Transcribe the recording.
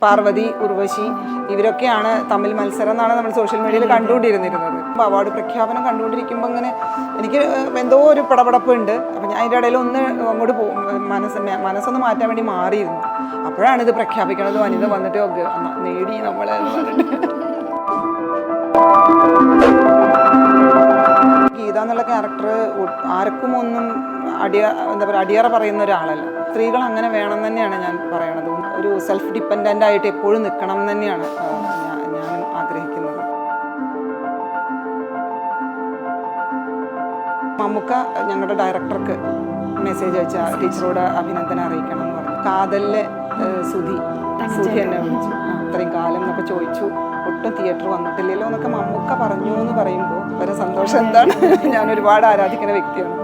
പാർവതി, ഉർവശി ഇവരൊക്കെയാണ് തമ്മിൽ മത്സരം എന്നാണ് നമ്മൾ സോഷ്യൽ മീഡിയയിൽ കണ്ടുകൊണ്ടിരുന്നിരുന്നത്. അപ്പോൾ അവാർഡ് പ്രഖ്യാപനം കണ്ടുകൊണ്ടിരിക്കുമ്പോൾ ഇങ്ങനെ എനിക്ക് എന്തോ ഒരു പടപടപ്പ് ഉണ്ട്. അപ്പം ഞാൻ അതിൻ്റെ ഇടയിൽ ഒന്ന് അങ്ങോട്ട് മനസ്സൊന്ന് മാറ്റാൻ വേണ്ടി മാറിയിരുന്നു. അപ്പോഴാണ് ഇത് പ്രഖ്യാപിക്കണത്. വനിത വന്നിട്ട് നേടി നമ്മളെ എന്ന് പറഞ്ഞിട്ട്. ഗീത എന്നുള്ള ക്യാരക്ടർ ആർക്കും ഒന്നും എന്താ പറയുക അടിയറ പറയുന്ന ഒരാളല്ല. സ്ത്രീകൾ അങ്ങനെ വേണം തന്നെയാണ് ഞാൻ പറയണത്. ഒരു സെൽഫ് ഡിപ്പെൻഡൻ്റ് ആയിട്ട് എപ്പോഴും നിൽക്കണം എന്ന് തന്നെയാണ് ഞാനും ആഗ്രഹിക്കുന്നത്. മമ്മൂക്ക ഞങ്ങളുടെ ഡയറക്ടർക്ക് മെസ്സേജ് അയച്ച ടീച്ചറോട് അഭിനന്ദനം അറിയിക്കണം എന്ന് പറഞ്ഞു. കാതലിലെ സുധി എന്നെ വിളിച്ചു. അത്രയും കാലം എന്നൊക്കെ ചോദിച്ചു. ഒട്ടും തിയേറ്റർ വന്നിട്ടില്ലല്ലോ എന്നൊക്കെ മമ്മൂക്ക പറഞ്ഞു എന്ന് പറയുമ്പോൾ വളരെ സന്തോഷം. എന്താണ്, ഞാൻ ഒരുപാട് ആരാധിക്കുന്ന വ്യക്തിയാണ്.